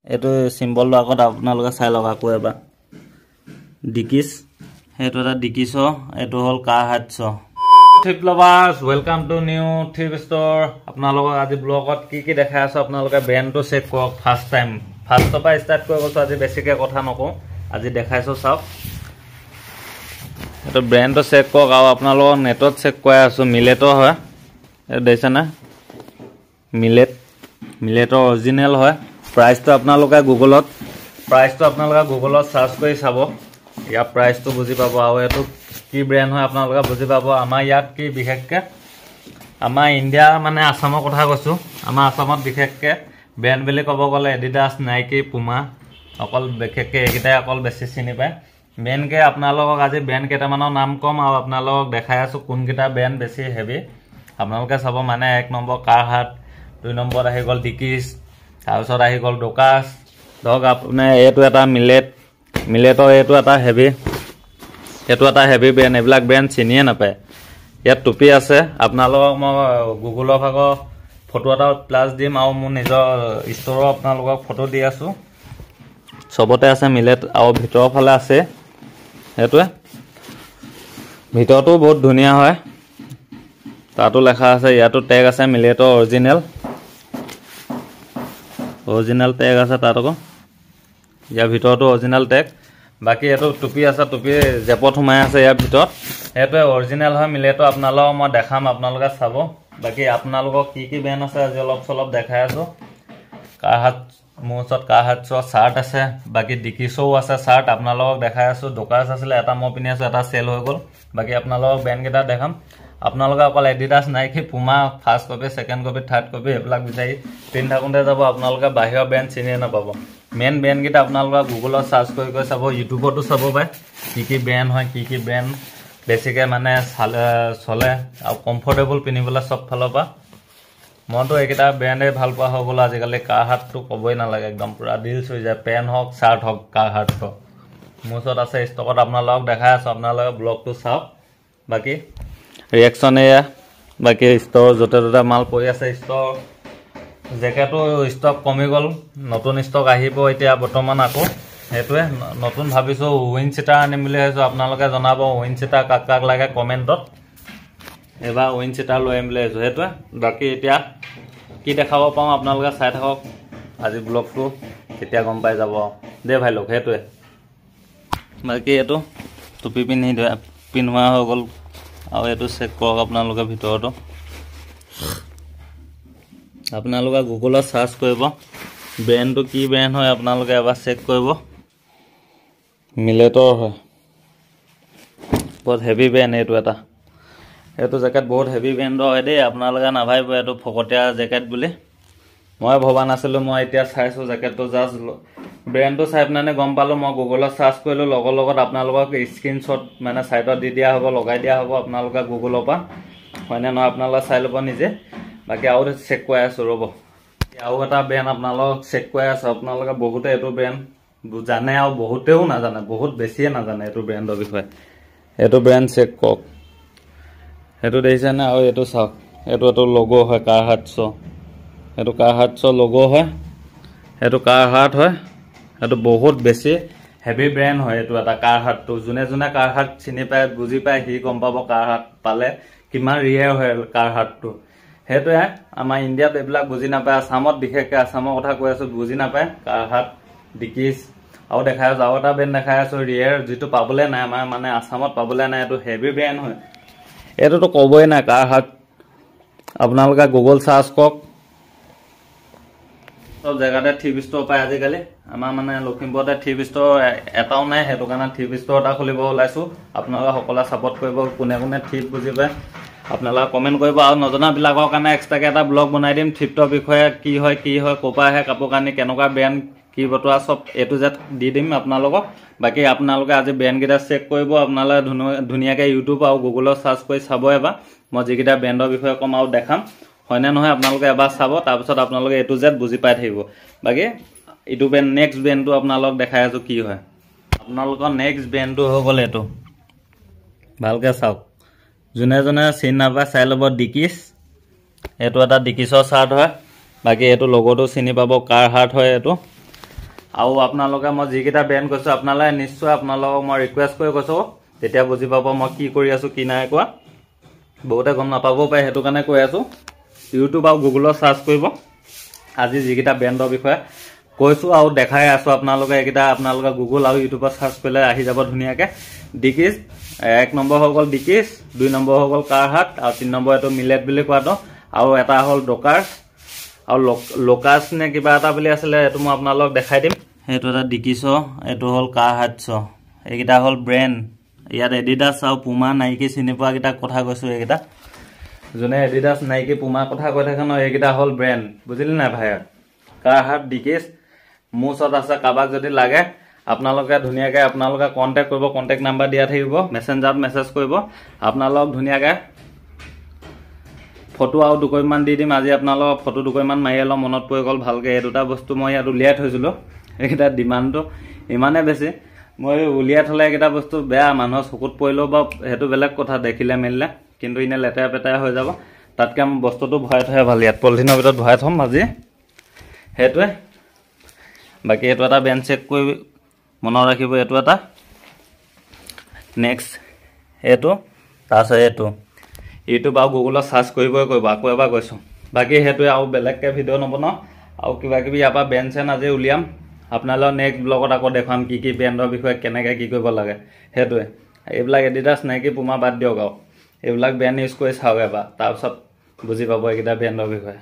এইটো চিম্বলটো আগত আপোনালোকে চাই লওক আকৌ এবাৰ ডিকিছ সেইটো এটা ডিকিছ এইটো হ'ল কাৰ 700 trip lovers welcome to new trip store আপোনালোকক আজি ব্লগত কি দেখাই আছো আপোনালোকে ব্ৰেণ্ডটো চেক কৰক ফাৰ্ষ্টৰ পৰা ষ্টাৰ্ট কৰি গৈছো আজি বেছিকৈ কথা নকওঁ আজি দেখাইছো চাওক এইটো ব্ৰেণ্ডটো চেক কৰক আৰু আপোনালোকক নেটত চেক কৰাই আছো মিলেটৰ হয় এইটো দেখিছেনে মিলেটৰ অৰিজিনেল হয় প্ৰাইচটো আপোনালোকে গুগলত চাৰ্চ কৰি চাব ইয়াৰ প্ৰাইচটো বুজি পাব আৰু এইটো কি ব্ৰেণ্ড হয় আপোনালোকে বুজি পাব আমাৰ ইয়াত কি বিশেষকৈ আমাৰ ইণ্ডিয়া মানে আসামৰ কথা কৈছোঁ আমাৰ আসামত বিশেষকৈ ব্ৰেণ্ড বুলি ক'ব গ'লে এডিডাছ নাইকি পুমা অকল বিশেষকৈ এইকেইটাই অকল বেছি চিনি পায় মেইনকৈ আপোনালোকক আজি ব্ৰেণ্ড কেইটামানৰ নাম ক'ম আৰু আপোনালোকক দেখাই আছোঁ কোনকেইটা ব্ৰেণ্ড বেছি হেভি আপোনালোকে চাব মানে 1 নম্বৰ কাৰহাট 2 নম্বৰত আহি গ'ল ডিকিছ তাৰপিছত আহি গ'ল ডকাছ ধৰক আপোনাৰ এইটো এটা মিলেটৰ এইটো এটা হেভি ব্ৰেণ্ড এইবিলাক ব্ৰেণ্ড চিনিয়ে নাপায় ইয়াত টুপি আছে আপোনালোকক মই গুগলৰ ভাগৰ ফটো এটা প্লাছ দিম আৰু মোৰ নিজৰ ষ্ট'ৰৰ আপোনালোকক ফটো দি আছোঁ চবতে আছে মিলেট আৰু ভিতৰৰ ফালে আছে সেইটোৱে ভিতৰতো বহুত ধুনীয়া হয় তাতো লেখা আছে ইয়াতো টেগ আছে মিলেটৰ অৰিজিনেল টেগ আছে তাত আকৌ ইয়াৰ ভিতৰতো অৰিজিনেল টেগ বাকী এইটো টুপি আছে টুপি জেপত সোমাই আছে ইয়াৰ ভিতৰত সেইটোৱে অৰিজিনেল হয় মিলেটৰ আপোনালোকক মই দেখাম আপোনালোকে চাব বাকী আপোনালোকক কি ব্ৰেণ্ড আছে আজি অলপ চলপ দেখাই আছোঁ কাৰহাট মোৰ ওচৰত কাৰ 700 চাৰ্ট আছে বাকী ডিকিছও আছে চাৰ্ট আপোনালোকক দেখাই আছোঁ ডকাছ আছিলে এটা মই পিন্ধি আছোঁ এটা চেল হৈ গ'ল বাকী আপোনালোকক ব্ৰেণ্ডকেইটা দেখাম আপোনালোকে অকল Adidas Nike Puma first copy second copy third copy এইবিলাক বিচাৰি পিন্ধি থাকোঁতে যাব আপোনালোকে বাহিৰৰ ব্ৰেণ্ড চিনিয়ে নাপাব মেইন ব্ৰেণ্ডকেইটা আপোনালোকে গুগলত চাৰ্চ কৰি চাব ইউটিউবতো চাব পাৰে কি ব্ৰেণ্ড হয় কি ব্ৰেণ্ড বেছিকৈ মানে চলে আৰু কমফৰ্টেবল পিন্ধিবলৈ চব ফালৰ পৰা মইতো এইকেইটা ব্ৰেণ্ডেই ভাল পোৱা হৈ গ'লো আজিকালি কাৰহাটটো ক'বই নালাগে একদম পূৰা ডিলছ হৈ যায় পেণ্ট হওক চাৰ্ট হওক কাৰহাটটো মোৰ ওচৰত আছে ষ্টকত আপোনালোকক দেখাই আছোঁ আপোনালোকে ব্লগটো চাওক বাকী ৰিয়েকশ্যন এয়া বাকী ষ্ট'ৰ য'তে ত'তে মাল পৰি আছে ষ্ট'ৰ জেকেটো ষ্টক কমি গ'ল নতুন ষ্টক আহিব এতিয়া বৰ্তমান আকৌ সেইটোৱে নতুন ভাবিছোঁ উইন চিটাৰ আনিম বুলি ভাবিছোঁ আপোনালোকে জনাব উইন চিটাৰ কাক লাগে কমেণ্টত এবাৰ উইন চিটাৰ লৈ আহিম বুলি ভাবিছোঁ সেইটোৱে বাকী এতিয়া কি দেখাব পাওঁ আপোনালোকে চাই থাকক আজি ব্লগটো কেতিয়া গম পাই যাব দে ভাই লোক সেইটোৱে বাকী এইটো টুপি পিন্ধোৱা হৈ গ'ল আৰু এইটো চেক কৰক আপোনালোকে ভিতৰতো আপোনালোকে গুগলত চাৰ্চ কৰিব ব্ৰেণ্ডটো কি ব্ৰেণ্ড হয় আপোনালোকে এবাৰ চেক কৰিব মিলেটৰ হয় বহুত হেভি ব্ৰেণ্ড এইটো জেকেট বহুত হেভি ব্ৰেণ্ডৰ হয় দেই আপোনালোকে নাভাবিব এইটো ফকতীয়া জেকেট বুলি মই ভবা নাছিলোঁ মই এতিয়া চাইছোঁ জেকেটটো জাষ্ট ব্ৰেণ্ডটো চাই পেলাই গম পালোঁ মই গুগলত চাৰ্চ কৰিলোঁ লগত আপোনালোকক স্ক্ৰীনশ্বট মানে ছাইডত দি দিয়া হ'ব লগাই দিয়া হ'ব আপোনালোকে গুগলৰ পৰা হয়নে নহয় আপোনালোকে চাই ল'ব নিজে বাকী আৰু চেক কৰি আছোঁ ৰ'ব আৰু এটা ব্ৰেণ্ড আপোনালোকক চেক কৰি আছোঁ আপোনালোকে বহুতে এইটো ব্ৰেণ্ড জানে আৰু বহুতেও নাজানে বহুত বেছিয়ে নাজানে এইটো ব্ৰেণ্ডৰ বিষয়ে এইটো ব্ৰেণ্ড চেক কৰক সেইটো দেখিছেনে আৰু এইটো চাওক এইটো লগো হয় কাৰ 700 এইটো কাৰ 700 লগো হয় এইটো কাৰহাট হয় এইটো বহুত বেছি হেভি ব্ৰেণ্ড হয় এইটো এটা কাৰহাটটো যোনে কাৰহাট চিনি পায় বুজি পায় সি গম পাব কাৰহাট পালে কিমান ৰিয়েৰ হয় কাৰহাটটো সেইটোৱে আমাৰ ইণ্ডিয়াত এইবিলাক বুজি নাপায় আসামত বিশেষকৈ আসামৰ কথা কৈ আছোঁ বুজি নাপায় কাৰহাট ডিকিছ আৰু দেখাই আছোঁ আৰু এটা ব্ৰেণ্ড দেখাই আছোঁ ৰিয়েৰ যিটো পাবলৈ নাই আমাৰ মানে আসামত পাবলৈ নাই এইটো হেভি ব্ৰেণ্ড হয় এইটোতো ক'বই নাই কাৰহাট আপোনালোকে গুগল চাৰ্চ কৰক চব জেগাতে থ্ৰিপ ষ্ট'ৰ পায় আজিকালি আমাৰ মানে লখিমপুৰতে থ্ৰিপ ষ্ট'ৰ এটাও নাই সেইটো কাৰণে থ্ৰিপ ষ্ট'ৰ এটা খুলিব ওলাইছোঁ আপোনালোকে সকলোৱে ছাপোৰ্ট কৰিব কোনে থ্ৰিপ বুজি পায় আপোনালোকে কমেণ্ট কৰিব আৰু নজনাবিলাকৰ কাৰণে এক্সট্ৰাকৈ এটা ব্লগ বনাই দিম থ্ৰিফ্টৰ বিষয়ে কি হয় ক'ৰ পৰা আহে কাপোৰ কানি কেনেকুৱা ব্ৰেণ্ড কি বতৰা চব A to Z দি দিম আপোনালোকক বাকী আপোনালোকে আজি ব্ৰেণ্ডকেইটা চেক কৰিব আপোনালোকে ধুনীয়াকৈ ইউটিউব আৰু গুগলত চাৰ্চ কৰি চাব এবাৰ মই যিকেইটা ব্ৰেণ্ডৰ বিষয়ে ক'ম আৰু দেখাম হয়নে নহয় আপোনালোকে এবাৰ চাব তাৰপিছত আপোনালোকে A to Z বুজি পাই থাকিব বাকী এইটো নেক্সট ব্ৰেণ্ডটো আপোনালোকক দেখাই আছোঁ কি হয় আপোনালোকৰ নেক্সট ব্ৰেণ্ডটো হৈ গ'ল এইটো ভালকৈ চাওক যোনে চিন নাপায় চাই ল'ব ডিকিছ এইটো এটা ডিকিছৰ চাৰ্ট হয় বাকি এটো লোগোটো চিনি পাবো কাৰহাট হয় এটো আৰু আপোনালোকে মই যিকেইটা ব্ৰেণ্ড কৈছোঁ আপোনালোকে নিশ্চয় আপোনালোকক মই ৰিকুৱেষ্ট কৰি কৈছোঁ, তেতিয়া বুজি পাব মই কি কৰি আছোঁ কি নাই কোৱা। বহুতে গম নাপাবও পাৰে, সেইটো কাৰণে কৈ আছোঁ। ইউটিউব আৰু গুগলত চাৰ্চ কৰিব। আজি যিকেইটা ব্ৰেণ্ডৰ বিষয়ে কৈছোঁ আৰু দেখাই আছোঁ আপোনালোকে, এইকেইটা আপোনালোকে গুগল আৰু ইউটিউবত চাৰ্চ কৰিলে আহি যাব ধুনীয়াকৈ। ডিকিজ 1 নম্বৰ হৈ গ'ল ডিকিজ, 2 নম্বৰ হৈ গ'ল কাৰহাট, আৰু 3 নম্বৰ এইটো মিলেট বুলি কোৱাটো, আৰু এটা হ'ল ডকাৰ্ছ আৰু লোকাছ নে কিবা এটা বুলি আছিলে, এইটো মই আপোনালোকক দেখাই দিম। সেইটো এটা ডিকিছৰ, এইটো হ'ল কাৰহাটছৰ। এইকেইটা হ'ল ব্ৰেণ্ড। ইয়াত এডিডাছ আৰু পুমা নাইকি চিনি পোৱাকেইটাক কথা কৈছোঁ। এইকেইটা যোনে এডিডাছ নাইকি পুমাৰ কথা কৈ থাকে ন, এইকেইটা হ'ল ব্ৰেণ্ড, বুজিলি নাই ভাই? কাৰহাট ডিকিজ মোৰ ওচৰত আছে। কাৰোবাক যদি লাগে আপোনালোকে ধুনীয়াকৈ আপোনালোকে কণ্টেক্ট কৰিব, কণ্টেক্ট নাম্বাৰ দিয়া থাকিব, মেছেঞ্জাৰত মেছেজ কৰিব। আপোনালোক ধুনীয়াকৈ ফটো আৰু 2 কপিমান দি দিম। আজি আপোনালোকক ফটো 2 কপিমান মাৰি অলপ মনত পৰি গ'ল ভালকৈ। এই দুটা বস্তু মই ইয়াত উলিয়াই থৈছিলোঁ। এইকেইটা ডিমাণ্ডটো ইমানেই বেছি, মই উলিয়াই থ'লে এইকেইটা বস্তু বেয়া, মানুহৰ চকুত পৰিলেও বাৰু সেইটো বেলেগ কথা, দেখিলে মেলিলে, কিন্তু এনেই লেতেৰা পেতেৰা হৈ যাব। তাতকৈ মই বস্তুটো ভৰাই থোৱাই ভাল। ইয়াত পলিথিনৰ ভিতৰত ভৰাই থ'ম আজি, সেইটোৱে। বাকী এইটো এটা ব্ৰেণ্ড চেক কৰি মনত ৰাখিব, এইটো এটা। নেক্সট এইটো, তাৰপিছত এইটো। ইউটিউব আৰু গুগলত চাৰ্চ কৰিবই কৰিব, আকৌ এবাৰ কৈছোঁ। বাকী সেইটোৱে, আৰু বেলেগকৈ ভিডিঅ' নবনাওঁ, আৰু কিবাকিবি ইয়াৰ পৰা ব্ৰেণ্ড চেণ্ড আজি উলিয়াম। আপোনালোকৰ নেক্সট ব্লগত আকৌ দেখুৱাম কি কি ব্ৰেণ্ডৰ বিষয়ে কেনেকৈ কি কৰিব লাগে, সেইটোৱে। এইবিলাক এডিডাছ নাইকি পুমা বাদ দিয়ক, আৰু এইবিলাক ব্ৰেণ্ড ইউজ কৰি চাওক এবাৰ, তাৰপিছত বুজি পাব এইকেইটা ব্ৰেণ্ডৰ বিষয়ে।